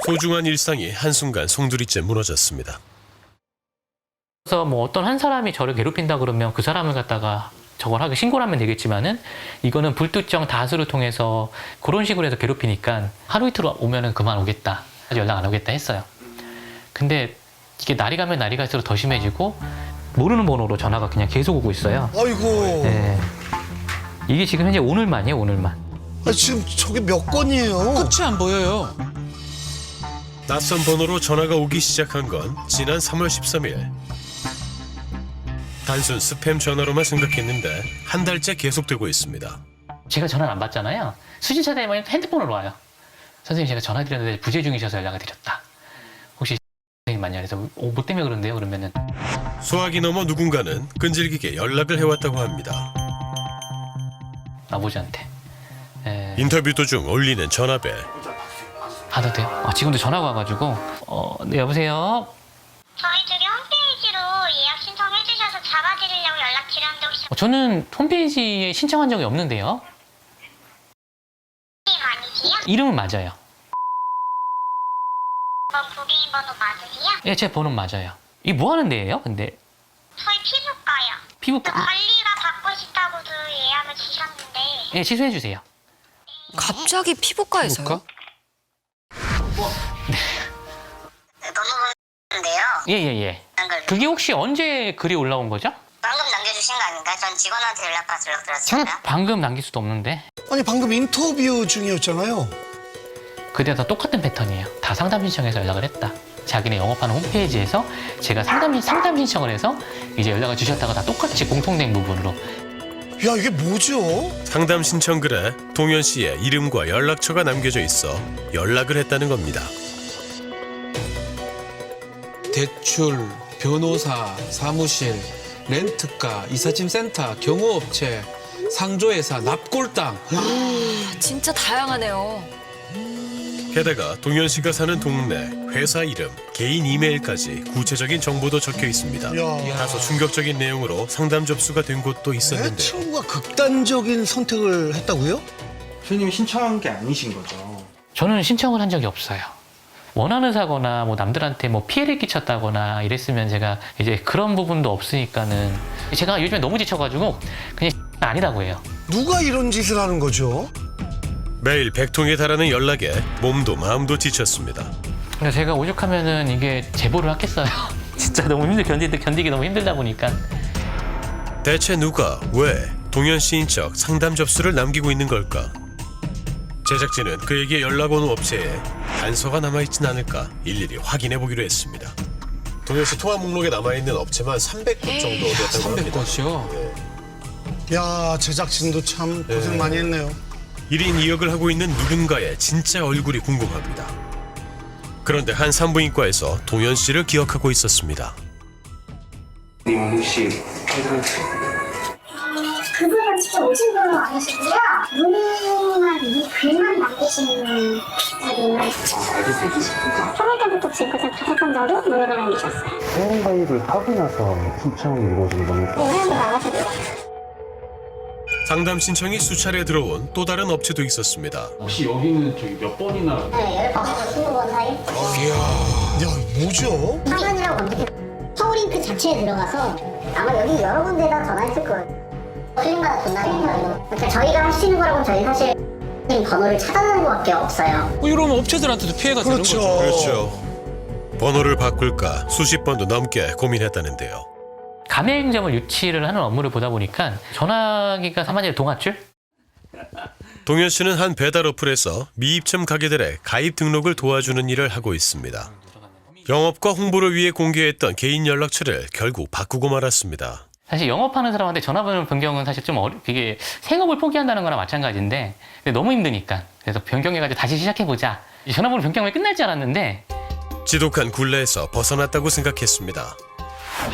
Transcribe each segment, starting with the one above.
소중한 일상이 한순간 송두리째 무너졌습니다. 그래서 뭐 어떤 한 사람이 저를 괴롭힌다 그러면 그 사람을 갖다가 저걸 하게 신고를 하면 되겠지만은 이거는 불특정 다수를 통해서 그런 식으로 해서 괴롭히니까 하루 이틀 오면은 그만 오겠다, 연락 안 오겠다 했어요. 근데 이게 날이 가면 날이 갈수록 더 심해지고 모르는 번호로 전화가 그냥 계속 오고 있어요. 아이고. 네. 이게 지금 현재 오늘만이에요, 오늘만. 아, 지금 저게 몇 건이에요? 끝이 안 보여요. 낯선 번호로 전화가 오기 시작한 건 지난 3월 13일. 단순 스팸 전화로만 생각했는데 한 달째 계속되고 있습니다. 제가 전화를 안 받잖아요. 수신차 되면 핸드폰으로 와요. 선생님, 제가 전화 드렸는데 부재 중이셔서 연락을 드렸다. 혹시 선생님 맞냐? 그래서 뭐 때문에 그런데요? 그러면은 소화기 넘어 누군가는 끈질기게 연락을 해왔다고 합니다. 아버지한테. 인터뷰 도중 울리는 전화벨. 받아도 돼요? 지금도 전화가 와가지고 네, 여보세요? 저희 저기 홈페이지로 예약 신청해 주셔서 잡아드리려고 연락드렸는데 혹시 저는 홈페이지에 신청한 적이 없는데요. 고객님 아니세요? 이름은 맞아요. 고객님 번호 맞으세요? 예, 제 번호는 맞아요. 이게 뭐 하는 데예요? 근데 저희 피부과요. 피부과 관리가 받고 싶다고도 예약을 주셨는데 예, 취소해 주세요. 갑자기 피부과에서요? 볼까? 너무 문제인데요. 예. 그게 혹시 언제 글이 올라온 거죠? 방금 남겨주신 거 아닌가? 전 직원한테 연락받아서 저는 연락드렸어요. 방금 남길 수도 없는데 아니, 방금 인터뷰 중이었잖아요. 그때 다 똑같은 패턴이에요. 다 상담 신청해서 연락을 했다. 자기네 영업하는 홈페이지에서 제가 상담 신청을 해서 이제 연락을 주셨다가 다 똑같이 공통된 부분으로. 야, 이게 뭐죠? 상담 신청글에 동현 씨의 이름과 연락처가 남겨져 있어 연락을 했다는 겁니다. 대출, 변호사, 사무실, 렌트카, 이삿짐 센터, 경호업체, 상조회사, 납골당. 진짜 다양하네요. 게다가 동현 씨가 사는 동네, 회사 이름, 개인 이메일까지 구체적인 정보도 적혀 있습니다. 야. 다소 충격적인 내용으로 상담 접수가 된 곳도 내 있었는데요. 친구가 극단적인 선택을 했다고요? 손님이 신청한 게 아니신 거죠? 저는 신청을 한 적이 없어요. 원하는 사거나 뭐 남들한테 뭐 피해를 끼쳤다거나 이랬으면 제가 이제 그런 부분도 없으니까는 제가 요즘에 너무 지쳐가지고 그냥 아니라고 해요. 누가 이런 짓을 하는 거죠? 매일 100통에 달하는 연락에 몸도 마음도 지쳤습니다. 근데 제가 오죽하면은 이게 제보를 하겠어요. 진짜 너무 견디기 너무 힘들다 보니까. 대체 누가 왜 동현 씨인 척 상담 접수를 남기고 있는 걸까? 제작진은 그에게 연락 온 업체에 단서가 남아있진 않을까 일일이 확인해 보기로 했습니다. 동현 씨 통화 목록에 남아있는 업체만 300곳 정도 됐다고 합니다. 300곳이요? 야, 제작진도 참 고생 많이 했네요. 1인 2역을 하고 있는 누군가의 진짜 얼굴이 궁금합니다. 그런데 한 산부인과에서 동현 씨를 기억하고 있었습니다. 님 혹시 그분은 직접 오신 분은 아니시고요. 문의만 이 글만 남기시는 분이 알겠습니다. 3월 때부터 지금까지 5번 정도 문의를 남기셨어요. 회원 가입을 하고 나서 신청이 이루어진 겁니까? 네, 회원도 나가셔도 상담 신청이 수차례 들어온 또 다른 업체도 있었습니다. 혹시 여기는 저기 몇 번이나 네, 10번에서 20번 사이. 야, 뭐죠? 화면이라고 검색해 서울인크 자체에 들어가서 아마 여기 여러 군데다 전화했을 거예요. 필링마다 전화해요. 그러니까 저희가 할 수 있는 거라고는 저희 사실 번호를 찾아내는 것밖에 없어요. 이러면 업체들한테도 피해가 되는 그렇죠. 거죠. 그렇죠. 번호를 바꿀까 수십 번도 넘게 고민했다는데요. 가맹점을 유치를 하는 업무를 보다 보니까 전화기가 사만일 동아줄? 동현 씨는 한 배달 어플에서 미입점 가게들의 가입 등록을 도와주는 일을 하고 있습니다. 영업과 홍보를 위해 공개했던 개인 연락처를 결국 바꾸고 말았습니다. 사실 영업하는 사람한테 전화번호 변경은 사실 좀 이게 생업을 포기한다는 거나 마찬가지인데 근데 너무 힘드니까 그래서 변경해가지고 다시 시작해보자. 전화번호 변경하면 끝날 줄 알았는데 지독한 굴레에서 벗어났다고 생각했습니다.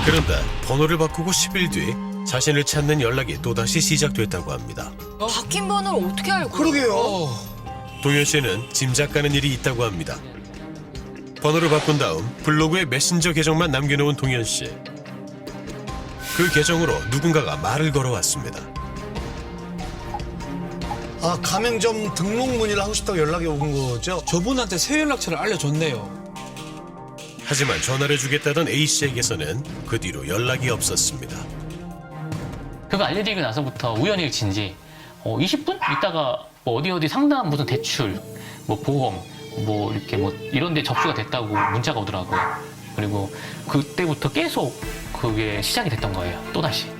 그런데 번호를 바꾸고 10일 뒤 자신을 찾는 연락이 또다시 시작됐다고 합니다. 바뀐 번호를 어떻게 알고? 그러게요. 동현 씨는 짐작 가는 일이 있다고 합니다. 번호를 바꾼 다음 블로그에 메신저 계정만 남겨놓은 동현 씨. 그 계정으로 누군가가 말을 걸어왔습니다. 아, 가맹점 등록 문의를 하고 싶다고 연락이 온 거죠? 저분한테 새 연락처를 알려줬네요. 하지만 전화를 주겠다던 A씨에게서는 그 뒤로 연락이 없었습니다. 그거 알려드리고 나서부터 우연일치인지 20분 있다가 뭐 어디 상담 무슨 대출, 뭐 보험, 뭐 이렇게 뭐 이런 데 접수가 됐다고 문자가 오더라고요. 그리고 그때부터 계속 그게 시작이 됐던 거예요. 또다시.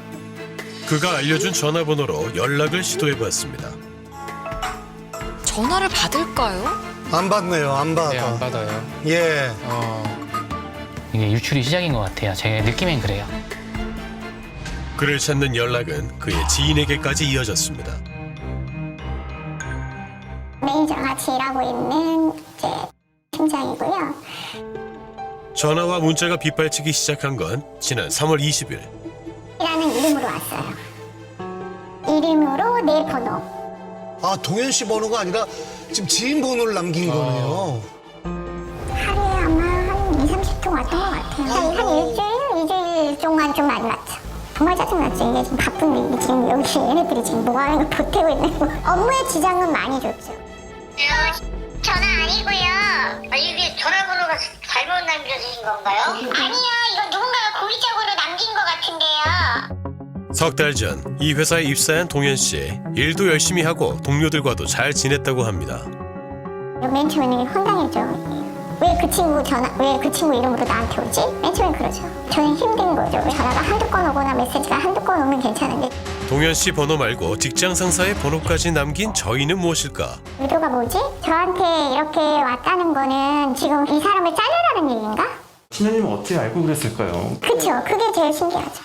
그가 알려준 전화번호로 연락을 시도해봤습니다. 전화를 받을까요? 안 받네요, 안 받아. 네, 안 받아요. 예. 이게 유출이 시작인 것 같아요. 제 느낌엔 그래요. 그를 찾는 연락은 그의 지인에게까지 이어졌습니다. 매니저랑 같이 일하고 있는 이제 팀장이고요. 전화와 문자가 빗발치기 시작한 건 지난 3월 20일. 이라는 이름으로 왔어요. 이름으로 내 번호. 아, 동현 씨 번호가 아니라 지금 지인 번호를 남긴 거네요. 하루에 아마 한 2, 30통 왔던 것 같아요. 한 일주일 동안 좀 많이 왔죠. 정말 짜증났죠. 이게 지금 바쁜데 이게 지금 여기 얘네들이 지금 뭐 하는 거 보태고 있는 거. 업무에 지장은 많이 줬죠. 전화 아니고요. 이게 전화번호가 잘못 남겨주신 건가요? 아니요, 이거 누군가가 고의적으로 남긴 것 같은데요. 석 달 전 이 회사에 입사한 동현 씨, 일도 열심히 하고 동료들과도 잘 지냈다고 합니다. 맨 처음에는 황당했죠. 왜 그 친구 이름으로 나한테 오지? 맨 처음엔 그러죠. 저는 힘든 거죠. 전화가 한두 건 오거나 메시지가 한두 건 오면 괜찮은데 동현 씨 번호 말고 직장 상사의 번호까지 남긴 저희는 무엇일까? 의도가 뭐지? 저한테 이렇게 왔다는 거는 지금 이 사람을 잘라라는 얘기인가? 신현님은 어떻게 알고 그랬을까요? 그쵸. 그게 제일 신기하죠.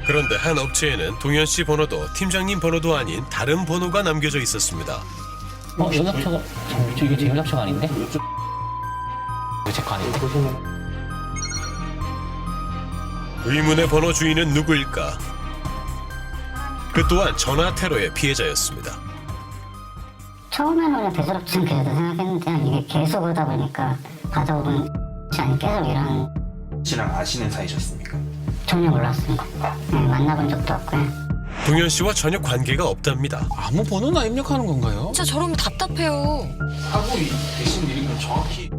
그런데 한 업체에는 동현 씨 번호도 팀장님 번호도 아닌 다른 번호가 남겨져 있었습니다. 연락처가 이게 제 연락처가 아닌데? 이거 제 거 아닌데? 의문의 번호 주인은 누구일까? 그 또한 전화 테러의 피해자였습니다. 처음에는 그냥 대수롭지 않게 생각했는데 이게 계속 오다 보니까 받아오면 계속 이런 씨랑 아시는 사이셨습니까? 전혀 몰랐습니다. 네, 만나본 적도 없고요. 동현 씨와 전혀 관계가 없답니다. 아무 번호나 입력하는 건가요? 진짜 저러면 답답해요. 하고 계신 일은 정확히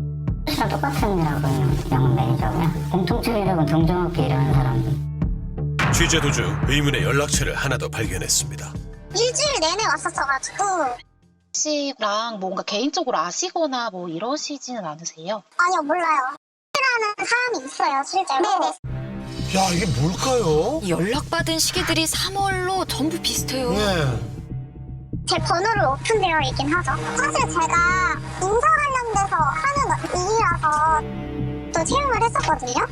씨랑 똑같은 일하고 있는 영업 매니저고요. 공통점이라고 동종업계 일하는 사람들. 취재 도중 의문의 연락처를 하나 더 발견했습니다. 일주일 내내 왔었어가지고. 씨랑 뭔가 개인적으로 아시거나 뭐 이러시지는 않으세요? 아니요, 몰라요. 라는 사람이 있어요, 실제로. 네네. 야, 이게 뭘까요? 연락받은 시기들이 3월로 전부 비슷해요. 네. 제 번호를 오픈되어 있긴 하죠. 사실 제가 인사 관련돼서 하는 일이라서 또 채용을 했었거든요.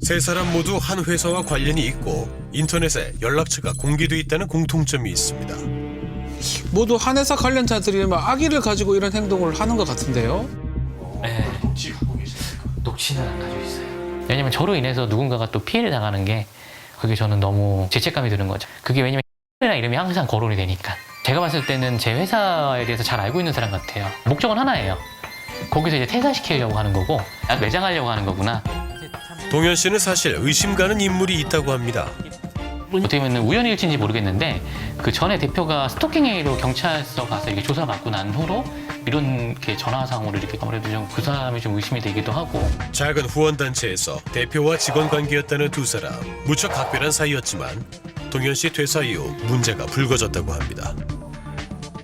세 사람 모두 한 회사와 관련이 있고 인터넷에 연락처가 공개돼 있다는 공통점이 있습니다. 모두 한 회사 관련자들이 막 악의를 가지고 이런 행동을 하는 것 같은데요. 네. 녹취는 안 가지고 있어요. 왜냐면 저로 인해서 누군가가 또 피해를 당하는 게 그게 저는 너무 죄책감이 드는 거죠. 그게 왜냐면 X라는 이름이 항상 거론이 되니까. 제가 봤을 때는 제 회사에 대해서 잘 알고 있는 사람 같아요. 목적은 하나예요. 거기서 이제 퇴사시키려고 하는 거고 매장하려고 하는 거구나. 동현 씨는 사실 의심 가는 인물이 있다고 합니다. 어떻게 보면 우연일치인지 모르겠는데 그 전에 대표가 스토킹 행위로 경찰서 가서 이렇게 조사 받고 난 후로 이런 게 전화상으로 이렇게 아무래도 좀 그 사람이 좀 의심이 되기도 하고. 작은 후원단체에서 대표와 직원 관계였다는 두 사람. 무척 각별한 사이였지만 동현 씨 퇴사 이후 문제가 불거졌다고 합니다.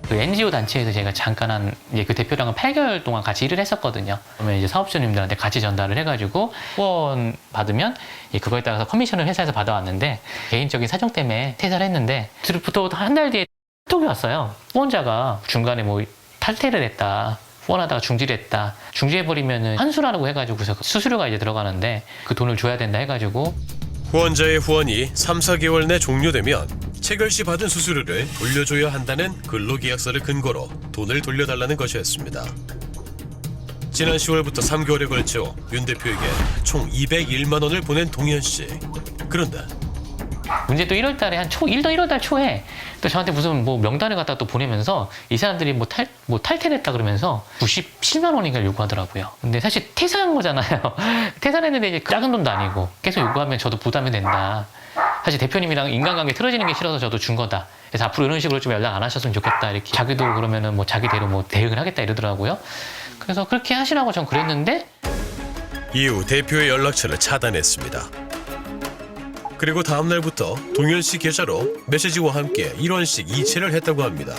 그 NGO 단체에서 제가 잠깐 이제 그 대표랑은 8개월 동안 같이 일을 했었거든요. 그러면 이제 사업주님들한테 같이 전달을 해가지고 후원 받으면 그거에 따라서 커미션을 회사에서 받아왔는데 개인적인 사정 때문에 퇴사를 했는데 그로부터 한 달 뒤에 톡이 왔어요. 후원자가 중간에 뭐 탈퇴를 했다. 후원하다가 중지했다. 중지해버리면 환수라고 해가지고 수수료가 이제 들어가는데 그 돈을 줘야 된다 해가지고 후원자의 후원이 3, 4개월 내 종료되면 체결 시 받은 수수료를 돌려줘야 한다는 근로계약서를 근거로 돈을 돌려달라는 것이었습니다. 지난 10월부터 3개월에 걸쳐 윤 대표에게 총 201만 원을 보낸 동현 씨. 그런데 문제 또 1월 달에 1월 달 초에 또 저한테 무슨 뭐 명단을 갖다 또 보내면서 이 사람들이 탈퇴를 했다 그러면서 97만 원인가 요구하더라고요. 근데 사실 퇴사한 거잖아요. 퇴사를 했는데 이제 작은 돈도 아니고 계속 요구하면 저도 부담이 된다. 사실 대표님이랑 인간관계 틀어지는 게 싫어서 저도 준 거다. 그래서 앞으로 이런 식으로 좀 연락 안 하셨으면 좋겠다. 이렇게 자기도 그러면은 뭐 자기대로 뭐 대응을 하겠다 이러더라고요. 그래서 그렇게 하시라고 전 그랬는데 이후 대표의 연락처를 차단했습니다. 그리고 다음 날부터 동현 씨 계좌로 메시지와 함께 1원씩 이체를 했다고 합니다.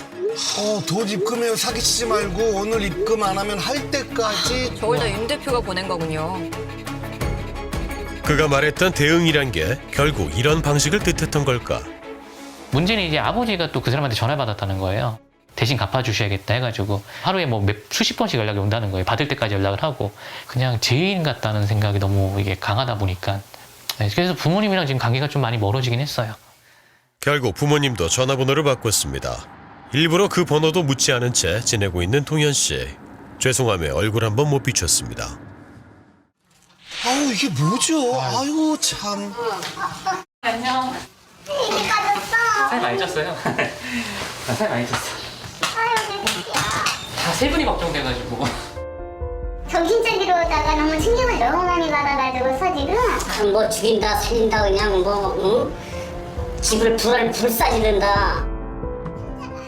돈 입금해요. 사기치지 말고 오늘 입금 안 하면 할 때까지. 저걸 다 윤 대표가 보낸 거군요. 그가 말했던 대응이란 게 결국 이런 방식을 뜻했던 걸까? 문제는 이제 아버지가 또 그 사람한테 전화 받았다는 거예요. 대신 갚아주셔야겠다 해가지고 하루에 뭐 수십 번씩 연락이 온다는 거예요. 받을 때까지 연락을 하고 그냥 죄인 같다는 생각이 너무 이게 강하다 보니까 그래서 부모님이랑 지금 관계가 좀 많이 멀어지긴 했어요. 결국 부모님도 전화번호를 바꿨습니다. 일부러 그 번호도 묻지 않은 채 지내고 있는 동현 씨. 죄송함에 얼굴 한번 못 비췄습니다. 아우 이게 뭐죠? 아이고 참. 안녕. 살 많이 쪘어요. 살 많이 쪘어. 다 세 분이 걱정돼가지고. 정신적으로다가 너무 충격을 너무 많이 받아가지고서 지금 뭐 죽인다 살린다 그냥 뭐 집을 불사지른다.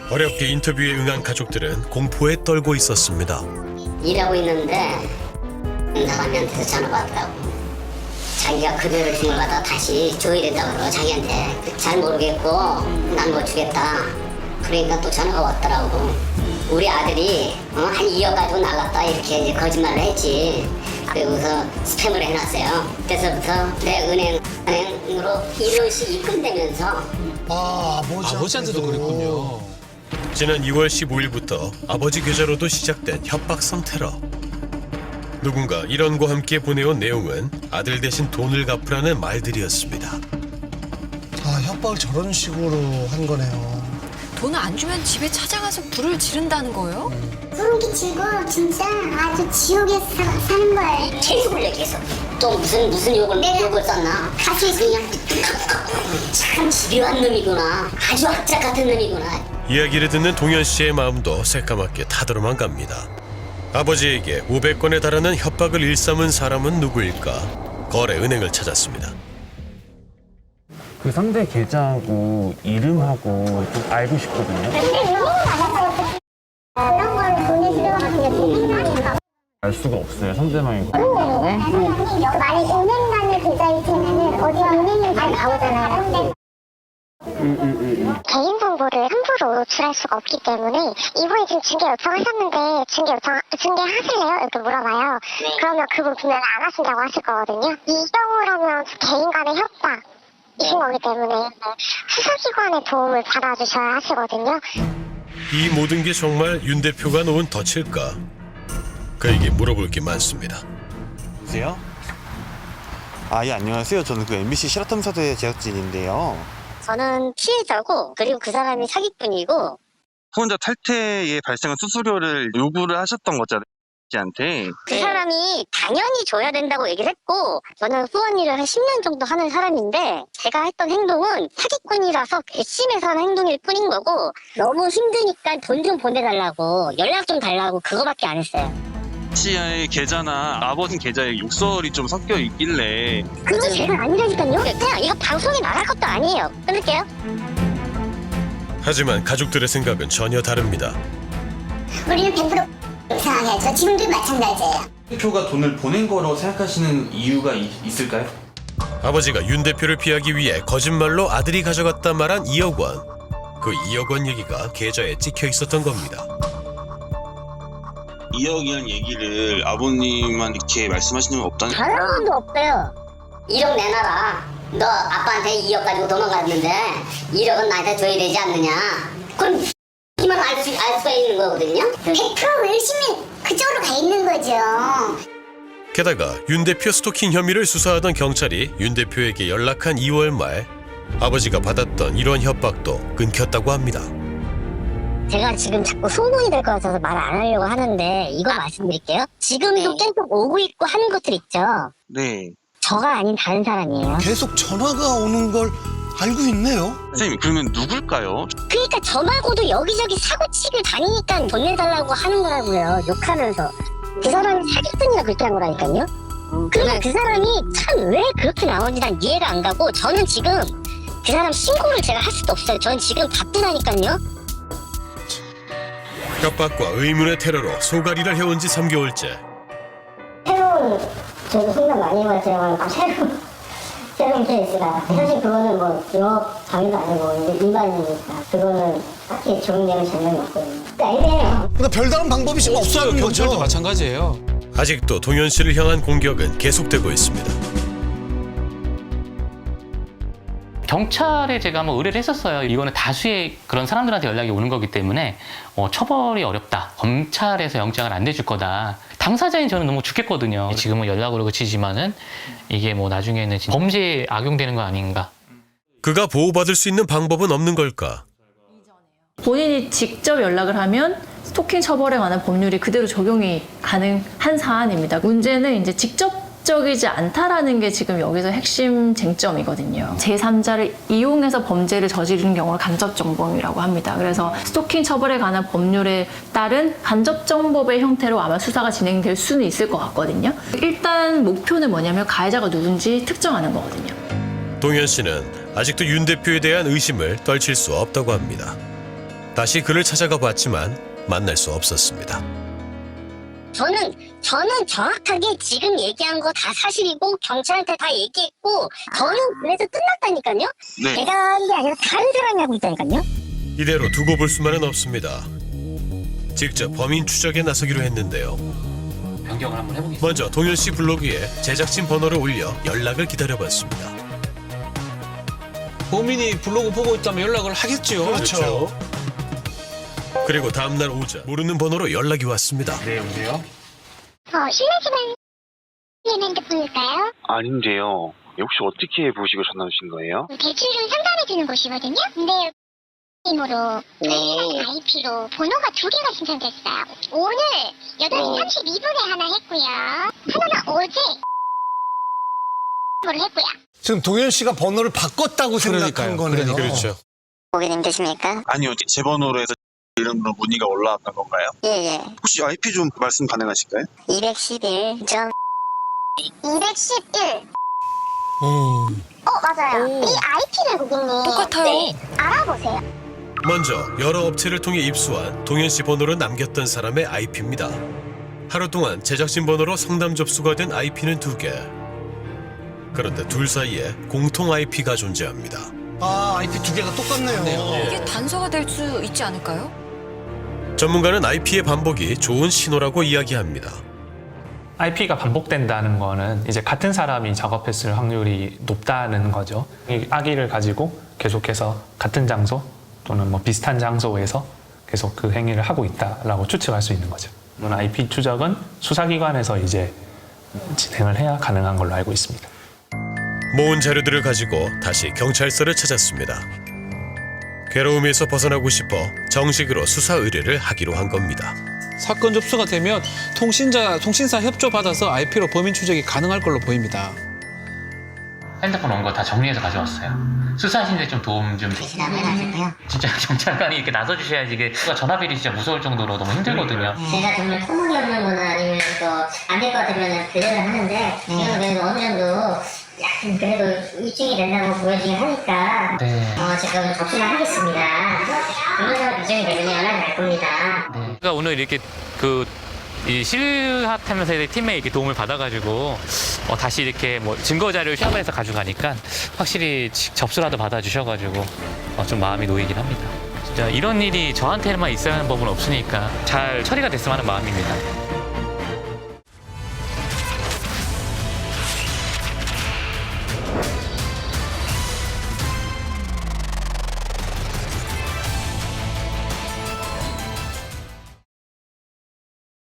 어렵게 인터뷰에 응한 가족들은 공포에 떨고 있었습니다. 일하고 있는데 사람한테서 전화 받더라고. 자기가 급여를 주는 거다 다시 줘야 된다고 그러고 자기한테 잘 모르겠고 난 못 주겠다. 그러니까 또 전화가 왔더라고. 우리 아들이 한 2억 가지고 나갔다 이렇게 이제 거짓말을 했지. 그리고서 스팸을 해놨어요. 그래서부터 내 은행으로 1원씩 입금되면서 아버지한테도 그랬군요. 지난 2월 15일부터 아버지 계좌로도 시작된 협박성 테러. 누군가 이런과 함께 보내온 내용은 아들 대신 돈을 갚으라는 말들이었습니다. 협박을 저런 식으로 한 거네요. 돈을 안 주면 집에 찾아가서 불을 지른다는 거예요? 소름 끼치고 진짜 아주 지옥에 사는 거예요. 계속 계속 또 무슨 욕을 썼나. 가수 그냥 참 집요한 놈이구나. 아주 악착 같은 놈이구나. 이야기를 듣는 동현 씨의 마음도 새까맣게 타들어만 갑니다. 아버지에게 500건에 달하는 협박을 일삼은 사람은 누구일까? 거래 은행을 찾았습니다. 그 상대 계좌하고 이름하고 좀 알고 싶거든요. 그런 걸 보내주려고 하는 게 알 수가 없어요, 상대방이. 만약 은행간의 계좌일 때는 어디 은행이 잘 나오잖아요. 개인 정보를 함부로 노출할 수가 없기 때문에 이번에 지금 중개 요청하셨는데 중개하실래요? 이렇게 물어봐요. 그러면 그분 분명히 안 하신다고 하실 거거든요. 이 경우라면 개인 간의 협박이신 거기 때문에 수사기관의 도움을 받아주셔야 하시거든요. 이 모든 게 정말 윤 대표가 놓은 덫일까? 그에게 물어볼 게 많습니다. 여보세요? 예, 안녕하세요. 저는 그 MBC 실화탐사대 제작진인데요. 저는 피해자고 그리고 그 사람이 사기꾼이고 후원자 탈퇴에 발생한 수수료를 요구를 하셨던 거잖아요. 씨한테. 그 사람이 당연히 줘야 된다고 얘기를 했고 저는 후원 일을 한 10년 정도 하는 사람인데 제가 했던 행동은 사기꾼이라서 괘씸해서 하는 행동일 뿐인 거고 너무 힘드니까 돈 좀 보내달라고 연락 좀 달라고 그거밖에 안 했어요. 씨의 계좌나 아버지 계좌에 욕설이 좀 섞여 있길래 그건 제가 아니라니까요. 그냥 이거 방송에 나갈 것도 아니에요. 끊을게요. 하지만 가족들의 생각은 전혀 다릅니다. 우리는 100% 이상하게 지금도 마찬가지예요. 대표가 돈을 보낸 거라고 생각하시는 이유가 있을까요? 아버지가 윤 대표를 피하기 위해 거짓말로 아들이 가져갔다 말한 2억 원. 그 2억 원 얘기가 계좌에 찍혀 있었던 겁니다. 2억이라는 얘기를 아버님만 이렇게 말씀하시는 건 없다는 단 한 번도 없어요. 1억 내놔라. 너 아빠한테 2억 가지고 도망갔는데 1억은 나한테 줘야 되지 않느냐. 그럼 이만 알 수가 있는 거거든요. 100% 의심이 그쪽으로 가 있는 거죠. 게다가 윤 대표 스토킹 혐의를 수사하던 경찰이 윤 대표에게 연락한 2월 말 아버지가 받았던 이런 협박도 끊겼다고 합니다. 제가 지금 자꾸 소문이 될 것 같아서 말 안 하려고 하는데 이거 말씀드릴게요. 지금도 계속 오고 있고 하는 것들 있죠. 네. 저가 아닌 다른 사람이에요. 계속 전화가 오는 걸 알고 있네요. 선생님, 그러면 누굴까요? 그러니까 저 말고도 여기저기 사고치기를 다니니까 돈 내달라고 하는 거라고요. 욕하면서. 그 사람이 사기꾼이라 그렇게 한 거라니까요. 그러면 그 사람이 참 왜 그렇게 나오는지 난 이해가 안 가고 저는 지금 그 사람 신고를 제가 할 수도 없어요. 전 지금 바쁘다니까요. 협박과 의문의 테러로 소가리를 해온 지 3개월째. 새로운 저도 상담 많이 해봤지만 새로운 케이스라 사실 그거는 뭐 영업 장애도 아니고 이제 일반이니까 그거는 딱히 적용되는 장면이 없거든요. 애매해요. 그러니까 별다른 방법이 없어요. 경찰도 마찬가지예요. 아직도 동현 씨를 향한 공격은 계속되고 있습니다. 경찰에 제가 한번 의뢰를 했었어요. 이거는 다수의 그런 사람들한테 연락이 오는 거기 때문에 처벌이 어렵다. 검찰에서 영장을 안 내줄 거다. 당사자인 저는 너무 죽겠거든요. 지금은 연락으로 그치지만은 이게 뭐 나중에는 범죄에 악용되는 거 아닌가. 그가 보호받을 수 있는 방법은 없는 걸까? 본인이 직접 연락을 하면 스토킹 처벌에 관한 법률이 그대로 적용이 가능한 사안입니다. 문제는 이제 직접적이지 않다라는 게 지금 여기서 핵심 쟁점이거든요. 제3자를 이용해서 범죄를 저지르는 경우를 간접정범이라고 합니다. 그래서 스토킹 처벌에 관한 법률에 따른 간접정범의 형태로 아마 수사가 진행될 수는 있을 것 같거든요. 일단 목표는 뭐냐면 가해자가 누군지 특정하는 거거든요. 동현 씨는 아직도 윤 대표에 대한 의심을 떨칠 수 없다고 합니다. 다시 그를 찾아가 봤지만 만날 수 없었습니다. 저는 정확하게 지금 얘기한 거 다 사실이고 경찰한테 다 얘기했고 저는 그래서 끝났다니까요. 네. 내가 한 게 아니라 다른 사람이 하고 있다니까요. 이대로 두고 볼 수만은 없습니다. 직접 범인 추적에 나서기로 했는데요. 변경을 한번 해보겠습니다. 먼저 동현 씨 블로그에 제작진 번호를 올려 연락을 기다려봤습니다. 범인이 블로그 보고 있다면 연락을 하겠죠. 그렇죠. 그리고 다음날 오전 모르는 번호로 연락이 왔습니다. 네, 여보세요? 실례지만 님 핸드폰일까요? 아닌데요. 혹시 어떻게 보시고 전화 주신 거예요? 대출금 상담해주는 곳이거든요. 근데 힘으로 IP로 번호가 2개가 신청됐어요. 오늘 8시 32분에 하나 했고요. 하나는 어제 를 했고요. 지금 동현 씨가 번호를 바꿨다고 생각한 거네요. 그렇죠. 고객님 되십니까? 아니요, 제 번호로 해서 이름으로 문의가 올라왔던 건가요? 예예. 혹시 IP 좀 말씀 가능하실까요? 211점 211. 맞아요. 오. 이 IP를 고객님 똑같아요. 네, 알아보세요. 먼저 여러 업체를 통해 입수한 동현 씨 번호로 남겼던 사람의 IP입니다. 하루 동안 제작진 번호로 상담 접수가 된 IP는 2개. 그런데 둘 사이에 공통 IP가 존재합니다. 아, IP 2개가 똑같네요. 이게 단서가 될 수 있지 않을까요? 전문가는 IP의 반복이 좋은 신호라고 이야기합니다. IP가 반복된다는 거는 이제 같은 사람이 작업했을 확률이 높다는 거죠. 이 악의를 가지고 계속해서 같은 장소 또는 뭐 비슷한 장소에서 계속 그 행위를 하고 있다라고 추측할 수 있는 거죠. 물론 IP 추적은 수사기관에서 이제 진행을 해야 가능한 걸로 알고 있습니다. 모은 자료들을 가지고 다시 경찰서를 찾았습니다. 괴로움에서 벗어나고 싶어 정식으로 수사 의뢰를 하기로 한 겁니다. 사건 접수가 되면 통신사 협조 받아서 IP로 범인 추적이 가능할 걸로 보입니다. 핸드폰 온 거 다 정리해서 가져왔어요. 수사하시는데 좀 도움 좀. 대신 한번 해주세요. 진짜 경찰관이 이렇게 나서주셔야지 이게 전화비리 진짜 무서울 정도로 너무 힘들거든요. 제가 정말 터무니없는 거나 아니면 또 안 될 것 같으면 배려를 하는데 지금 그래도 어느 정도 약간 그래도 입증이 된다고 보여지긴 하니까 네. 제가 접수를 하겠습니다. 변호사가 규정이 되면 연락이 갈 겁니다. 제가 오늘 이렇게 이 실화탐사의 팀에 이렇게 도움을 받아가지고 다시 이렇게 뭐 증거 자료를 시험해서 가져가니까 확실히 접수라도 받아주셔가지고 좀 마음이 놓이긴 합니다. 진짜 이런 일이 저한테만 있어야 하는 법은 없으니까 잘 처리가 됐으면 하는 마음입니다.